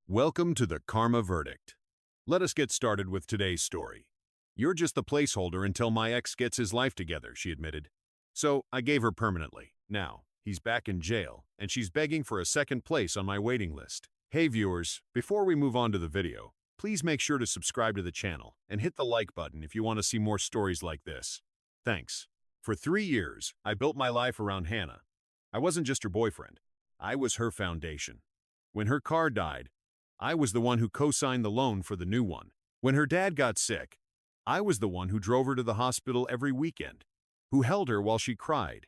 Welcome to the Karma Verdict. Let us get started with today's story. You're just the placeholder until my ex gets his life together, she admitted. So I gave her permanently. Now, he's back in jail, and she's begging for a second place on my waiting list. Hey viewers, before we move on to the video, please make sure to subscribe to the channel and hit the like button if you want to see more stories like this. Thanks. For 3 years, I built my life around Hannah. I wasn't just her boyfriend. I was her foundation. When her car died, I was the one who co-signed the loan for the new one. When her dad got sick, I was the one who drove her to the hospital every weekend, who held her while she cried,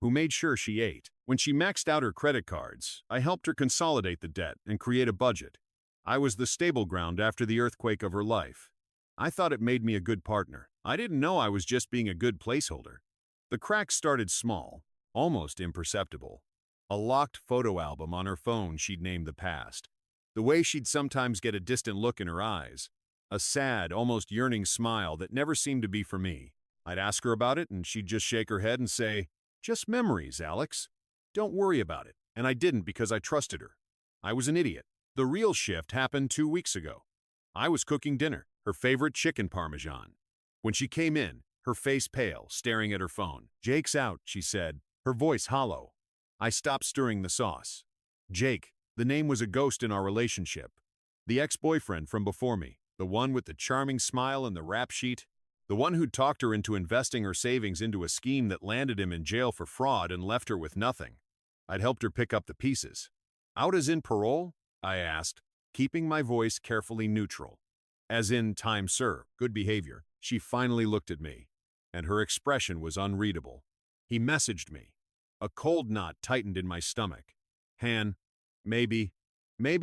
who made sure she ate. When she maxed out her credit cards, I helped her consolidate the debt and create a budget. I was the stable ground after the earthquake of her life. I thought it made me a good partner. I didn't know I was just being a good placeholder. The cracks started small, almost imperceptible. A locked photo album on her phone she'd named the past. The way she'd sometimes get a distant look in her eyes. A sad, almost yearning smile that never seemed to be for me. I'd ask her about it and she'd just shake her head and say, "Just memories, Alex. Don't worry about it." And I didn't because I trusted her. I was an idiot. The real shift happened 2 weeks ago. I was cooking dinner, her favorite chicken parmesan. When she came in, her face pale, staring at her phone. "Jake's out," she said, her voice hollow. I stopped stirring the sauce. Jake, the name was a ghost in our relationship. The ex-boyfriend from before me, the one with the charming smile and the rap sheet, the one who'd talked her into investing her savings into a scheme that landed him in jail for fraud and left her with nothing. I'd helped her pick up the pieces. "Out as in parole?" I asked, keeping my voice carefully neutral. "As in time served, good behavior." She finally looked at me, and her expression was unreadable. He messaged me. A cold knot tightened in my stomach. "Han, maybe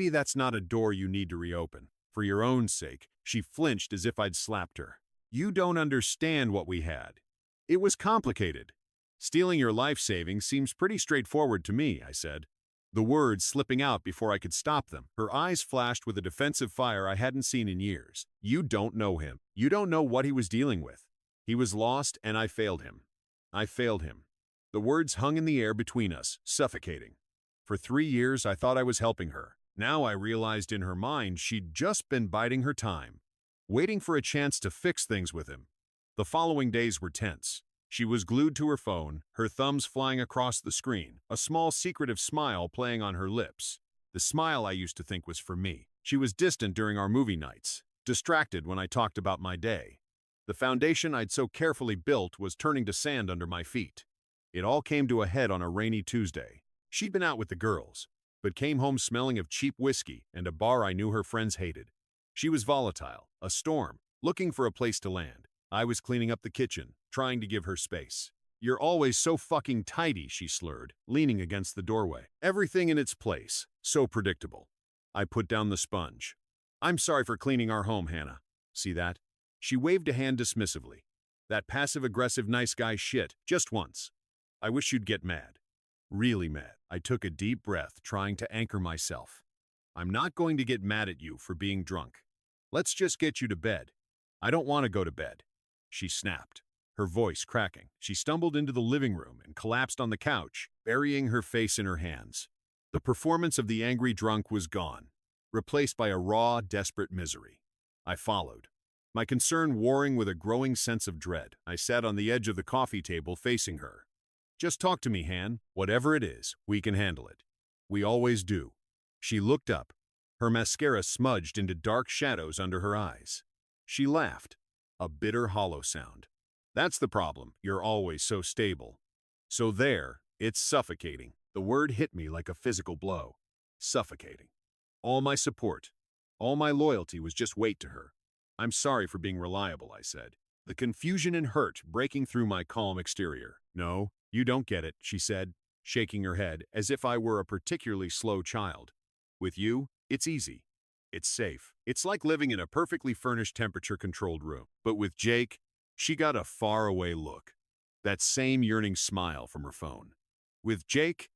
that's not a door you need to reopen. For your own sake." She flinched as if I'd slapped her. "You don't understand what we had. It was complicated. Stealing your life savings seems pretty straightforward to me," I said, the words slipping out before I could stop them. Her eyes flashed with a defensive fire I hadn't seen in years. "You don't know him. You don't know what he was dealing with. He was lost and I failed him. I failed him." The words hung in the air between us, suffocating. For 3 years, I thought I was helping her. Now I realized in her mind she'd just been biding her time, waiting for a chance to fix things with him. The following days were tense. She was glued to her phone, her thumbs flying across the screen, a small secretive smile playing on her lips. The smile I used to think was for me. She was distant during our movie nights, distracted when I talked about my day. The foundation I'd so carefully built was turning to sand under my feet. It all came to a head on a rainy Tuesday. She'd been out with the girls, but came home smelling of cheap whiskey and a bar I knew her friends hated. She was volatile, a storm, looking for a place to land. I was cleaning up the kitchen, trying to give her space. "You're always so fucking tidy," she slurred, leaning against the doorway. "Everything in its place, so predictable." I put down the sponge. "I'm sorry for cleaning our home, Hannah. See that?" She waved a hand dismissively. "That passive-aggressive nice guy shit, just once. I wish you'd get mad. Really mad." I took a deep breath, trying to anchor myself. "I'm not going to get mad at you for being drunk. Let's just get you to bed." "I don't want to go to bed," she snapped, her voice cracking. She stumbled into the living room and collapsed on the couch, burying her face in her hands. The performance of the angry drunk was gone, replaced by a raw, desperate misery. I followed, my concern warring with a growing sense of dread. I sat on the edge of the coffee table facing her. "Just talk to me, Han. Whatever it is, we can handle it. We always do." She looked up, her mascara smudged into dark shadows under her eyes. She laughed, a bitter, hollow sound. "That's the problem. You're always so stable. So there, it's suffocating." The word hit me like a physical blow. Suffocating. All my support, all my loyalty was just weight to her. "I'm sorry for being reliable," I said, the confusion and hurt breaking through my calm exterior. "No, you don't get it," she said, shaking her head as if I were a particularly slow child. "With you, it's easy. It's safe. It's like living in a perfectly furnished temperature-controlled room. But with Jake," she got a faraway look, that same yearning smile from her phone. "With Jake,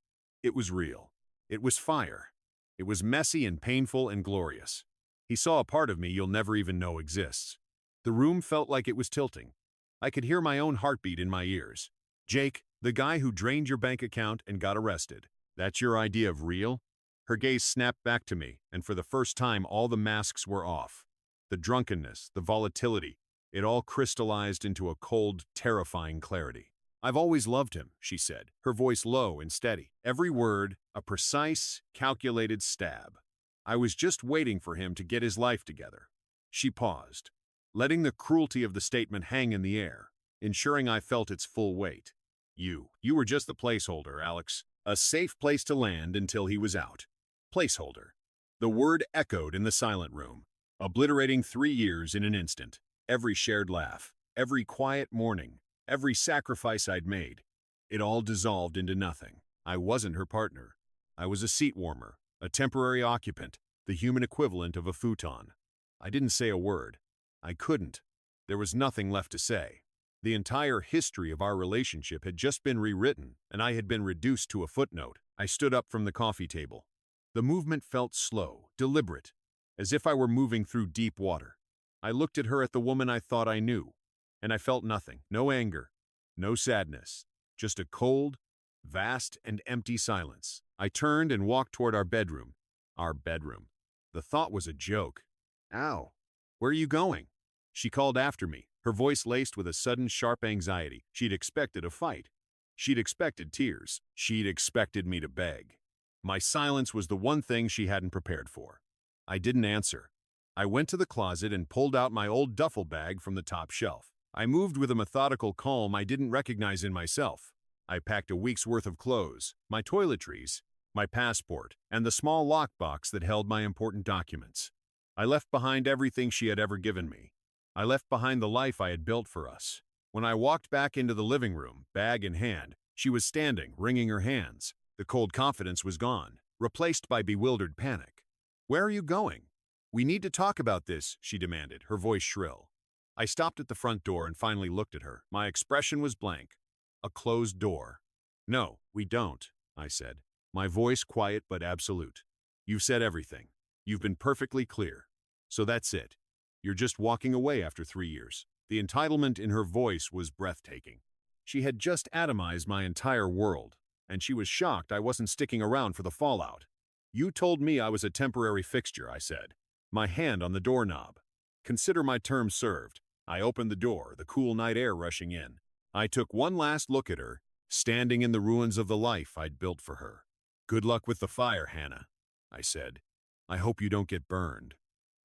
it was real. It was fire. It was messy and painful and glorious. He saw a part of me you'll never even know exists." The room felt like it was tilting. I could hear my own heartbeat in my ears. "Jake, the guy who drained your bank account and got arrested. That's your idea of real?" Her gaze snapped back to me, and for the first time all the masks were off. The drunkenness, the volatility, it all crystallized into a cold, terrifying clarity. "I've always loved him," she said, her voice low and steady. Every word, a precise, calculated stab. "I was just waiting for him to get his life together." She paused, letting the cruelty of the statement hang in the air, ensuring I felt its full weight. You were just the placeholder, Alex. A safe place to land until he was out." Placeholder. The word echoed in the silent room, obliterating 3 years in an instant. Every shared laugh, every quiet morning, every sacrifice I'd made, it all dissolved into nothing. I wasn't her partner. I was a seat warmer, a temporary occupant, the human equivalent of a futon. I didn't say a word. I couldn't. There was nothing left to say. The entire history of our relationship had just been rewritten, and I had been reduced to a footnote. I stood up from the coffee table. The movement felt slow, deliberate, as if I were moving through deep water. I looked at her, at the woman I thought I knew, and I felt nothing. No anger, no sadness, just a cold, vast, and empty silence. I turned and walked toward our bedroom. Our bedroom. The thought was a joke. "Ow, where are you going?" She called after me, her voice laced with a sudden, sharp anxiety. She'd expected a fight. She'd expected tears. She'd expected me to beg. My silence was the one thing she hadn't prepared for. I didn't answer. I went to the closet and pulled out my old duffel bag from the top shelf. I moved with a methodical calm I didn't recognize in myself. I packed a week's worth of clothes, my toiletries, my passport, and the small lockbox that held my important documents. I left behind everything she had ever given me. I left behind the life I had built for us. When I walked back into the living room, bag in hand, she was standing, wringing her hands. The cold confidence was gone, replaced by bewildered panic. "Where are you going?" "We need to talk about this," she demanded, her voice shrill. I stopped at the front door and finally looked at her. My expression was blank. A closed door. "No, we don't," I said, my voice quiet but absolute. "You've said everything. You've been perfectly clear. So that's it. You're just walking away after 3 years." The entitlement in her voice was breathtaking. She had just atomized my entire world, and she was shocked I wasn't sticking around for the fallout. "You told me I was a temporary fixture," I said, my hand on the doorknob. "Consider my term served." I opened the door, the cool night air rushing in. I took one last look at her, standing in the ruins of the life I'd built for her. "Good luck with the fire, Hannah," I said. "I hope you don't get burned."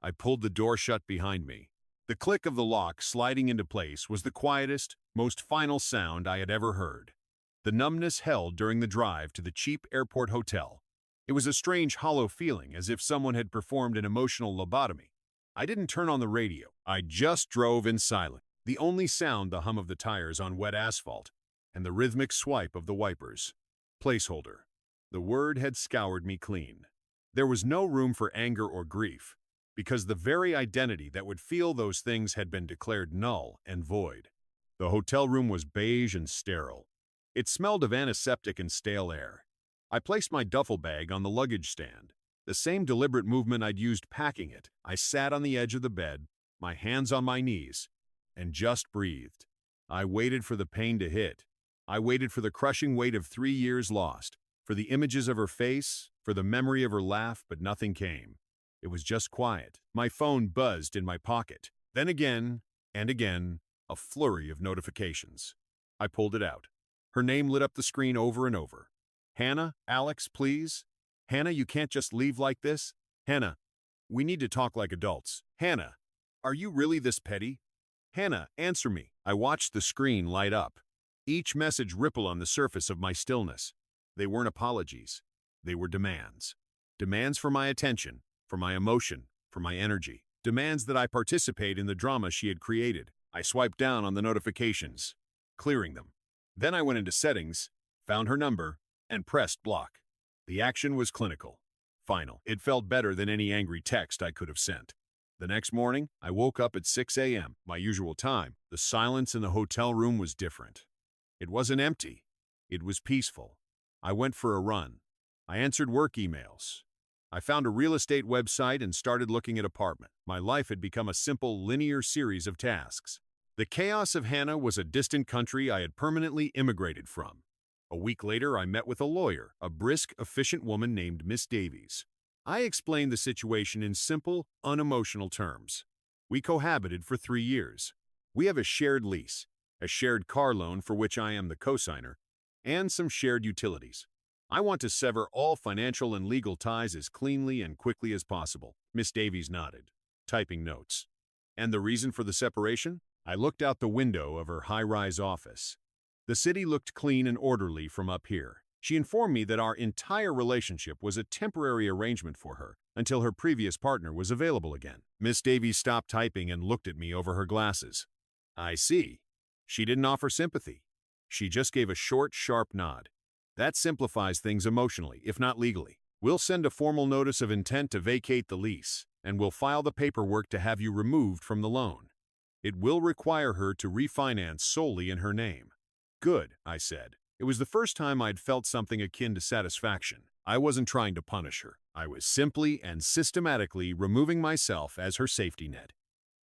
I pulled the door shut behind me. The click of the lock sliding into place was the quietest, most final sound I had ever heard. The numbness held during the drive to the cheap airport hotel. It was a strange, hollow feeling, as if someone had performed an emotional lobotomy. I didn't turn on the radio. I just drove in silence. The only sound, the hum of the tires on wet asphalt, and the rhythmic swipe of the wipers. Placeholder. The word had scoured me clean. There was no room for anger or grief, because the very identity that would feel those things had been declared null and void. The hotel room was beige and sterile. It smelled of antiseptic and stale air. I placed my duffel bag on the luggage stand. The same deliberate movement I'd used packing it. I sat on the edge of the bed, my hands on my knees, and just breathed. I waited for the pain to hit. I waited for the crushing weight of 3 years lost, for the images of her face, for the memory of her laugh, but nothing came. It was just quiet. My phone buzzed in my pocket. Then again, and again, a flurry of notifications. I pulled it out. Her name lit up the screen over and over. "Hannah, Alex, please. Hannah, you can't just leave like this. Hannah, we need to talk like adults. Hannah, are you really this petty? Hannah, answer me." I watched the screen light up, each message ripple on the surface of my stillness. They weren't apologies. They were demands. Demands for my attention, for my emotion, for my energy. Demands that I participate in the drama she had created. I swiped down on the notifications, clearing them. Then I went into settings, found her number, and pressed block. The action was clinical, final. It felt better than any angry text I could have sent. The next morning, I woke up at 6 a.m., my usual time. The silence in the hotel room was different. It wasn't empty. It was peaceful. I went for a run. I answered work emails. I found a real estate website and started looking at apartments. My life had become a simple, linear series of tasks. The chaos of Hannah was a distant country I had permanently immigrated from. A week later, I met with a lawyer, a brisk, efficient woman named Miss Davies. I explained the situation in simple, unemotional terms. We cohabited for 3 years. We have a shared lease, a shared car loan for which I am the cosigner, and some shared utilities. I want to sever all financial and legal ties as cleanly and quickly as possible. Miss Davies nodded, typing notes. And the reason for the separation? I looked out the window of her high-rise office. The city looked clean and orderly from up here. She informed me that our entire relationship was a temporary arrangement for her until her previous partner was available again. Miss Davies stopped typing and looked at me over her glasses. I see. She didn't offer sympathy. She just gave a short, sharp nod. That simplifies things emotionally, if not legally. We'll send a formal notice of intent to vacate the lease, and we'll file the paperwork to have you removed from the loan. It will require her to refinance solely in her name. Good, I said. It was the first time I'd felt something akin to satisfaction. I wasn't trying to punish her. I was simply and systematically removing myself as her safety net.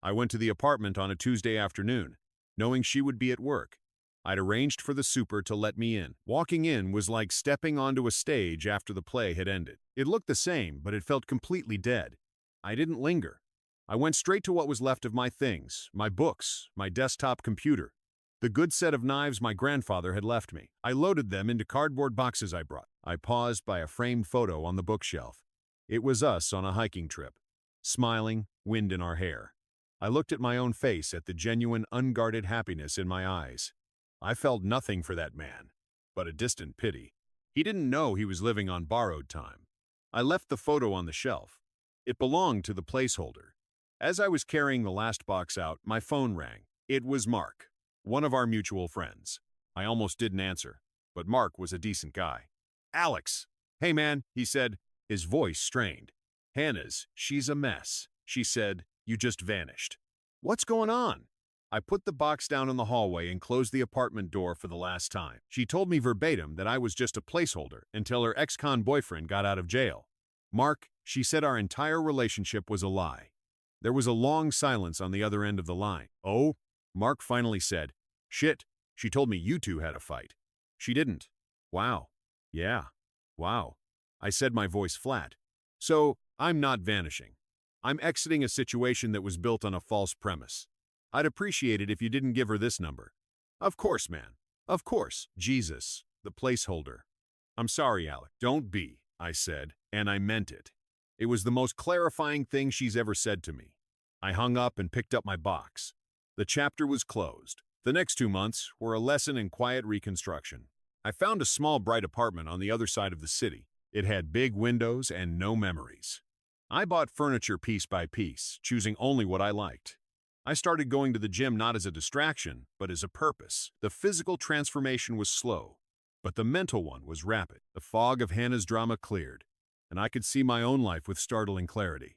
I went to the apartment on a Tuesday afternoon, knowing she would be at work. I'd arranged for the super to let me in. Walking in was like stepping onto a stage after the play had ended. It looked the same, but it felt completely dead. I didn't linger. I went straight to what was left of my things, my books, my desktop computer, the good set of knives my grandfather had left me. I loaded them into cardboard boxes I brought. I paused by a framed photo on the bookshelf. It was us on a hiking trip, smiling, wind in our hair. I looked at my own face, at the genuine, unguarded happiness in my eyes. I felt nothing for that man, but a distant pity. He didn't know he was living on borrowed time. I left the photo on the shelf. It belonged to the placeholder. As I was carrying the last box out, my phone rang. It was Mark, one of our mutual friends. I almost didn't answer, but Mark was a decent guy. Alex. Hey man, he said, his voice strained. She's a mess. She said, you just vanished. What's going on? I put the box down in the hallway and closed the apartment door for the last time. She told me verbatim that I was just a placeholder until her ex-con boyfriend got out of jail. Mark, she said our entire relationship was a lie. There was a long silence on the other end of the line. Oh? Mark finally said, shit, she told me you two had a fight. She didn't. Wow. Yeah. Wow. I said, my voice flat. So, I'm not vanishing. I'm exiting a situation that was built on a false premise. I'd appreciate it if you didn't give her this number. Of course, man. Of course. Jesus, the placeholder. I'm sorry, Alec. Don't be, I said, and I meant it. It was the most clarifying thing she's ever said to me. I hung up and picked up my box. The chapter was closed. The next 2 months were a lesson in quiet reconstruction. I found a small, bright apartment on the other side of the city. It had big windows and no memories. I bought furniture piece by piece, choosing only what I liked. I started going to the gym not as a distraction, but as a purpose. The physical transformation was slow, but the mental one was rapid. The fog of Hannah's drama cleared, and I could see my own life with startling clarity.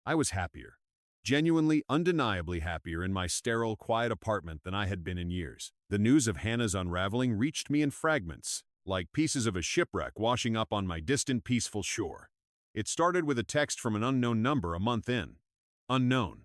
I was happier. Genuinely, undeniably happier in my sterile, quiet apartment than I had been in years. The news of Hannah's unraveling reached me in fragments, like pieces of a shipwreck washing up on my distant, peaceful shore. It started with a text from an unknown number a month in. Unknown.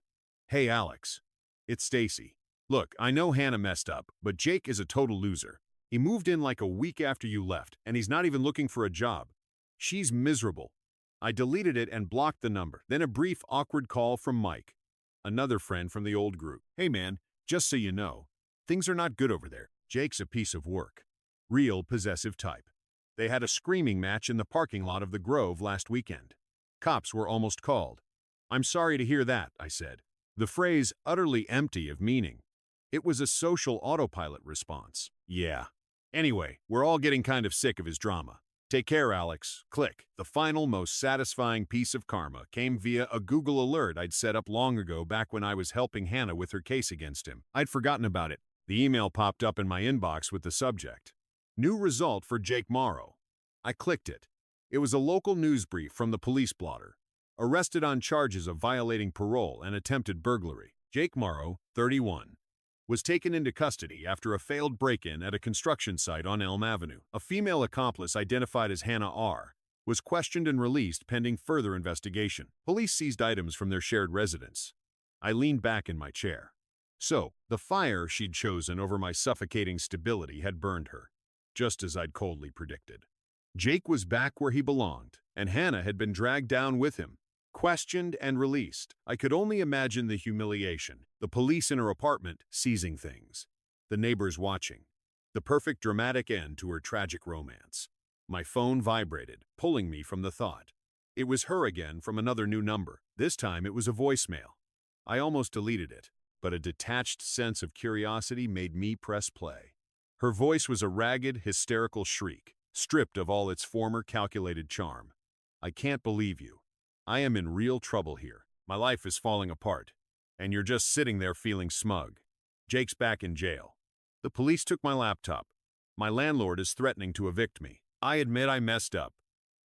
Hey Alex. It's Stacy. Look, I know Hannah messed up, but Jake is a total loser. He moved in like a week after you left, and he's not even looking for a job. She's miserable. I deleted it and blocked the number. Then a brief, awkward call from Mike, another friend from the old group. Hey man, just so you know, things are not good over there. Jake's a piece of work. Real possessive type. They had a screaming match in the parking lot of the Grove last weekend. Cops were almost called. I'm sorry to hear that, I said. The phrase utterly empty of meaning. It was a social autopilot response. Yeah. Anyway, we're all getting kind of sick of his drama. Take care, Alex. Click. The final, most satisfying piece of karma came via a Google alert I'd set up long ago back when I was helping Hannah with her case against him. I'd forgotten about it. The email popped up in my inbox with the subject. New result for Jake Morrow. I clicked it. It was a local news brief from the police blotter. Arrested on charges of violating parole and attempted burglary. Jake Morrow, 31, was taken into custody after a failed break-in at a construction site on Elm Avenue. A female accomplice identified as Hannah R. was questioned and released pending further investigation. Police seized items from their shared residence. I leaned back in my chair. So, the fire she'd chosen over my suffocating stability had burned her. just as I'd coldly predicted. Jake was back where he belonged, and Hannah had been dragged down with him, questioned and released. I could only imagine the humiliation, the police in her apartment seizing things, the neighbors watching, the perfect dramatic end to her tragic romance. My phone vibrated, pulling me from the thought. It was her again from another new number. This time it was a voicemail. I almost deleted it, but a detached sense of curiosity made me press play. Her voice was a ragged, hysterical shriek, stripped of all its former calculated charm. "I can't believe you. I am in real trouble here. My life is falling apart, and you're just sitting there feeling smug. Jake's back in jail. The police took my laptop. My landlord is threatening to evict me. I admit I messed up,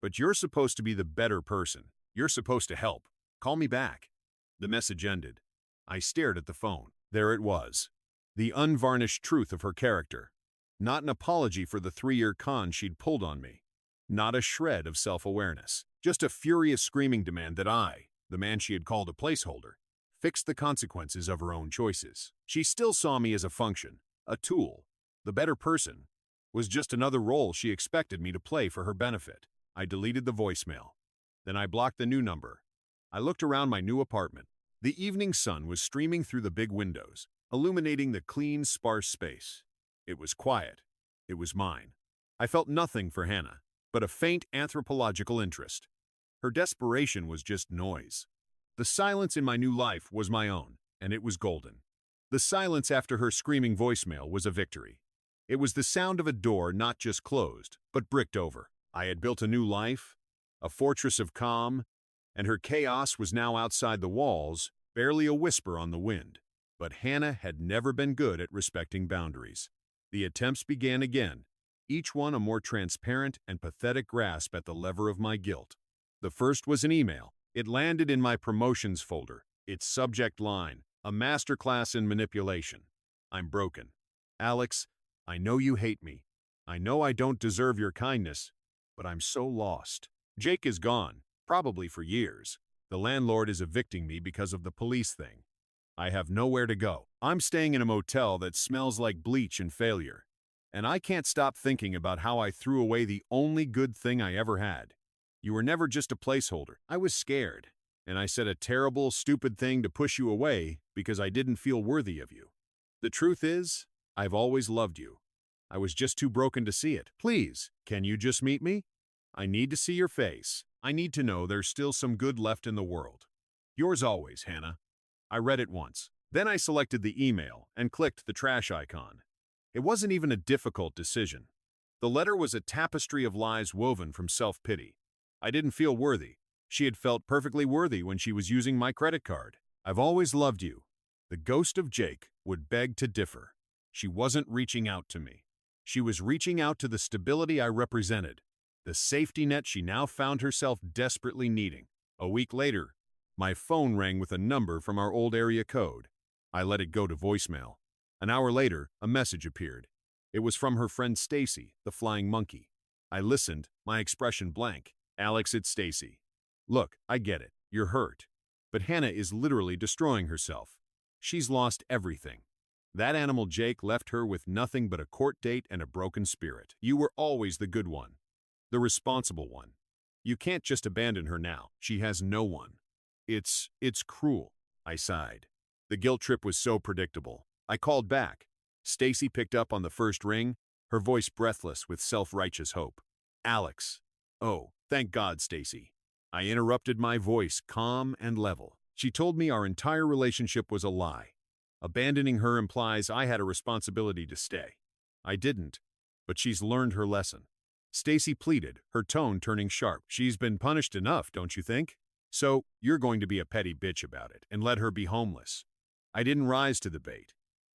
but you're supposed to be the better person. You're supposed to help. Call me back." The message ended. I stared at the phone. There it was. The unvarnished truth of her character. Not an apology for the 3-year con she'd pulled on me. Not a shred of self-awareness. Just a furious screaming demand that I, the man she had called a placeholder, fix the consequences of her own choices. She still saw me as a function, a tool. The better person was just another role she expected me to play for her benefit. I deleted the voicemail. Then I blocked the new number. I looked around my new apartment. The evening sun was streaming through the big windows, illuminating the clean, sparse space. It was quiet. It was mine. I felt nothing for Hannah, but a faint anthropological interest. Her desperation was just noise. The silence in my new life was my own, and it was golden. The silence after her screaming voicemail was a victory. It was the sound of a door not just closed, but bricked over. I had built a new life, a fortress of calm, and her chaos was now outside the walls, barely a whisper on the wind. But Hannah had never been good at respecting boundaries. The attempts began again, each one a more transparent and pathetic grasp at the lever of my guilt. The first was an email. It landed in my promotions folder. Its subject line, "A masterclass in manipulation. I'm broken. Alex, I know you hate me. I know I don't deserve your kindness, but I'm so lost. Jake is gone, probably for years. The landlord is evicting me because of the police thing. I have nowhere to go. I'm staying in a motel that smells like bleach and failure. And I can't stop thinking about how I threw away the only good thing I ever had. You were never just a placeholder. I was scared, and I said a terrible, stupid thing to push you away because I didn't feel worthy of you. The truth is, I've always loved you. I was just too broken to see it. Please, can you just meet me? I need to see your face. I need to know there's still some good left in the world. Yours always, Hannah." I read it once. Then I selected the email and clicked the trash icon. It wasn't even a difficult decision. The letter was a tapestry of lies woven from self-pity. I didn't feel worthy. She had felt perfectly worthy when she was using my credit card. "I've always loved you." The ghost of Jake would beg to differ. She wasn't reaching out to me. She was reaching out to the stability I represented, the safety net she now found herself desperately needing. A week later, my phone rang with a number from our old area code. I let it go to voicemail. An hour later, a message appeared. It was from her friend Stacy, the flying monkey. I listened, my expression blank. "Alex, it's Stacy. Look, I get it. You're hurt. But Hannah is literally destroying herself. She's lost everything. That animal Jake left her with nothing but a court date and a broken spirit. You were always the good one, the responsible one. You can't just abandon her now. She has no one. It's cruel." I sighed. The guilt trip was so predictable. I called back. Stacy picked up on the first ring, her voice breathless with self-righteous hope. "Alex." "Oh, thank God, Stacy." I interrupted, my voice calm and level. "She told me our entire relationship was a lie. Abandoning her implies I had a responsibility to stay. I didn't, but she's learned her lesson." Stacy pleaded, her tone turning sharp. "She's been punished enough, don't you think? So, you're going to be a petty bitch about it and let her be homeless." I didn't rise to the bait.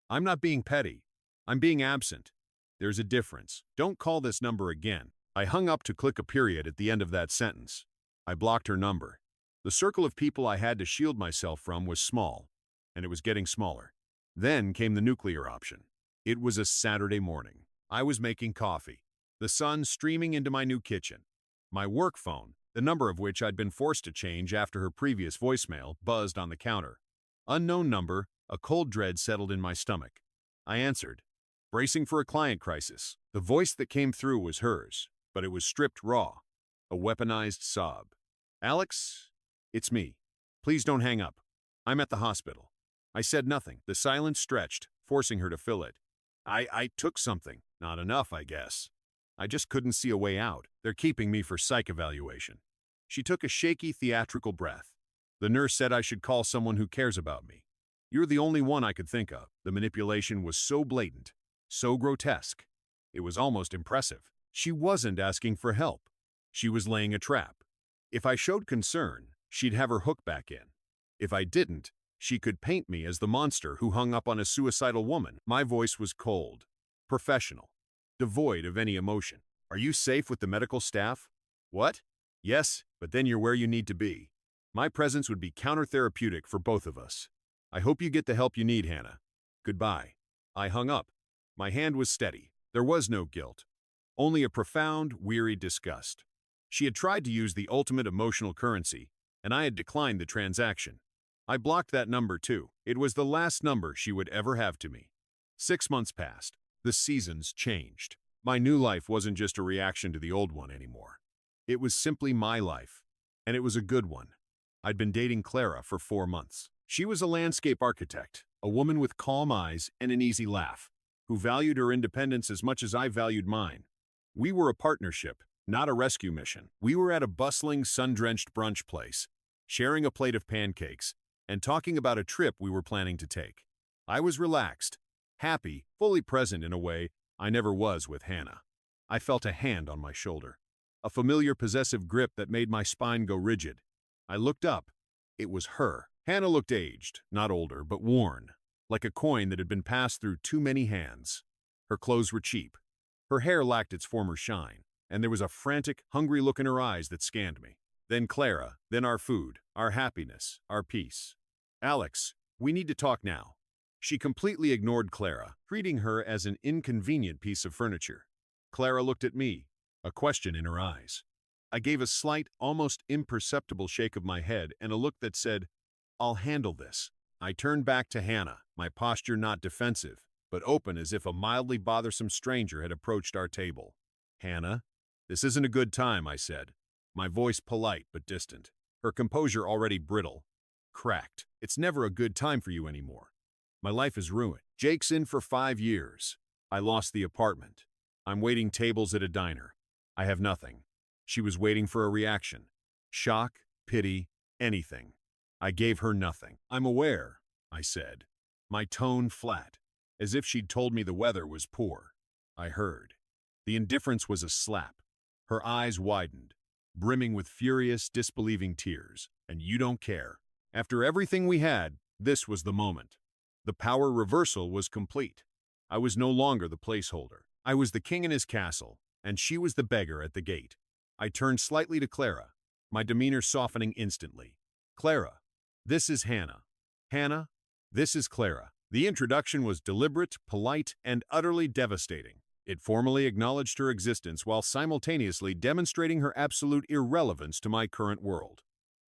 "I'm not being petty. I'm being absent. There's a difference. Don't call this number again." I hung up to click a period at the end of that sentence. I blocked her number. The circle of people I had to shield myself from was small, and it was getting smaller. Then came the nuclear option. It was a Saturday morning. I was making coffee, the sun streaming into my new kitchen. My work phone, the number of which I'd been forced to change after her previous voicemail, buzzed on the counter. Unknown number, a cold dread settled in my stomach. I answered. bracing for a client crisis. The voice that came through was hers, but it was stripped raw, a weaponized sob. "Alex, it's me. Please don't hang up. I'm at the hospital." I said nothing. The silence stretched, forcing her to fill it. I took something. Not enough, I guess. I just couldn't see a way out. They're keeping me for psych evaluation. She took a shaky, theatrical breath. The nurse said I should call someone who cares about me. You're the only one I could think of. The manipulation was so blatant, so grotesque. It was almost impressive. She wasn't asking for help. She was laying a trap. If I showed concern, she'd have her hook back in. If I didn't, she could paint me as the monster who hung up on a suicidal woman. My voice was cold, professional, devoid of any emotion. "Are you safe with the medical staff?" "What?" "Yes, but then you're where you need to be. My presence would be counter-therapeutic for both of us. I hope you get the help you need, Hannah. Goodbye." I hung up. My hand was steady. There was no guilt, only a profound, weary disgust. She had tried to use the ultimate emotional currency, and I had declined the transaction. I blocked that number too. It was the last number she would ever have to me. 6 months passed. The seasons changed. My new life wasn't just a reaction to the old one anymore. It was simply my life, and it was a good one. I'd been dating Clara for 4 months. She was a landscape architect, a woman with calm eyes and an easy laugh, who valued her independence as much as I valued mine. We were a partnership, not a rescue mission. We were at a bustling, sun-drenched brunch place, sharing a plate of pancakes, and talking about a trip we were planning to take. I was relaxed, happy, fully present in a way I never was with Hannah. I felt a hand on my shoulder, a familiar possessive grip that made my spine go rigid. I looked up. It was her. Hannah looked aged, not older, but worn, like a coin that had been passed through too many hands. Her clothes were cheap. Her hair lacked its former shine, and there was a frantic, hungry look in her eyes that scanned me. Then Clara, then our food, our happiness, our peace. "Alex, we need to talk now." She completely ignored Clara, treating her as an inconvenient piece of furniture. Clara looked at me, a question in her eyes. I gave a slight, almost imperceptible shake of my head and a look that said, "I'll handle this." I turned back to Hannah, my posture not defensive, but open as if a mildly bothersome stranger had approached our table. "Hannah, this isn't a good time," I said, my voice polite but distant, her composure already brittle, cracked. "It's never a good time for you anymore. My life is ruined. Jake's in for 5 years. I lost the apartment. I'm waiting tables at a diner. I have nothing." She was waiting for a reaction. Shock, pity, anything. I gave her nothing. "I'm aware," I said, my tone flat, as if she'd told me the weather was poor. I heard. The indifference was a slap. Her eyes widened, brimming with furious, disbelieving tears. "And you don't care. After everything we had, this was the moment." The power reversal was complete. I was no longer the placeholder. I was the king in his castle, and she was the beggar at the gate. I turned slightly to Clara, my demeanor softening instantly. "Clara, this is Hannah. Hannah, this is Clara." The introduction was deliberate, polite, and utterly devastating. It formally acknowledged her existence while simultaneously demonstrating her absolute irrelevance to my current world.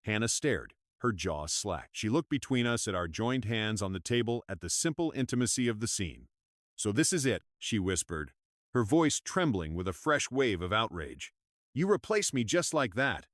Hannah stared, her jaw slack. She looked between us at our joined hands on the table at the simple intimacy of the scene. "So this is it," she whispered, her voice trembling with a fresh wave of outrage. "You replaced me just like that."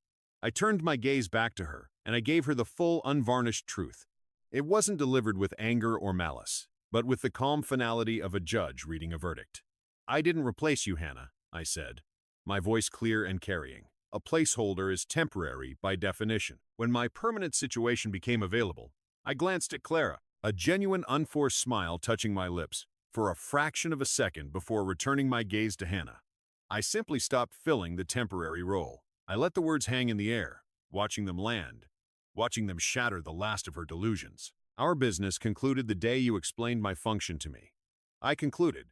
I turned my gaze back to her, and I gave her the full, unvarnished truth. It wasn't delivered with anger or malice, but with the calm finality of a judge reading a verdict. "I didn't replace you, Hannah," I said, my voice clear and carrying. "A placeholder is temporary by definition." When my permanent situation became available, I glanced at Clara, a genuine unforced smile touching my lips, for a fraction of a second before returning my gaze to Hannah. I simply stopped filling the temporary role. I let the words hang in the air, watching them land, watching them shatter the last of her delusions. "Our business concluded the day you explained my function to me." I concluded,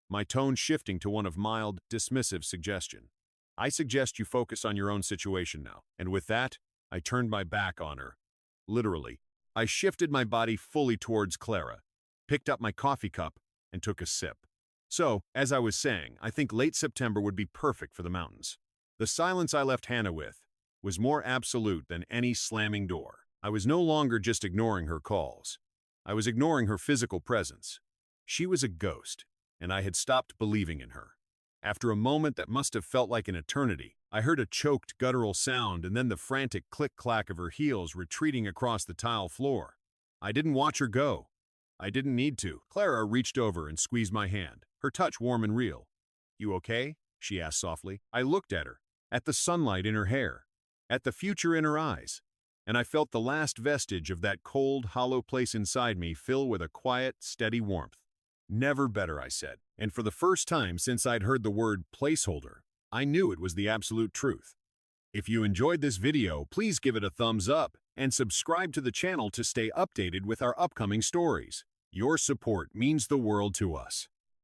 my tone shifting to one of mild, dismissive suggestion. "I suggest you focus on your own situation now." And with that, I turned my back on her. Literally, I shifted my body fully towards Clara, picked up my coffee cup, and took a sip. "So, as I was saying, I think late September would be perfect for the mountains." The silence I left Hannah with was more absolute than any slamming door. I was no longer just ignoring her calls. I was ignoring her physical presence. She was a ghost, and I had stopped believing in her. After a moment that must have felt like an eternity, I heard a choked, guttural sound and then the frantic click-clack of her heels retreating across the tile floor. I didn't watch her go. I didn't need to. Clara reached over and squeezed my hand, her touch warm and real. "You okay?" she asked softly. I looked at her, at the sunlight in her hair, at the future in her eyes, and I felt the last vestige of that cold, hollow place inside me fill with a quiet, steady warmth. "Never better," I said, and for the first time since I'd heard the word placeholder, I knew it was the absolute truth. If you enjoyed this video, please give it a thumbs up and subscribe to the channel to stay updated with our upcoming stories. Your support means the world to us.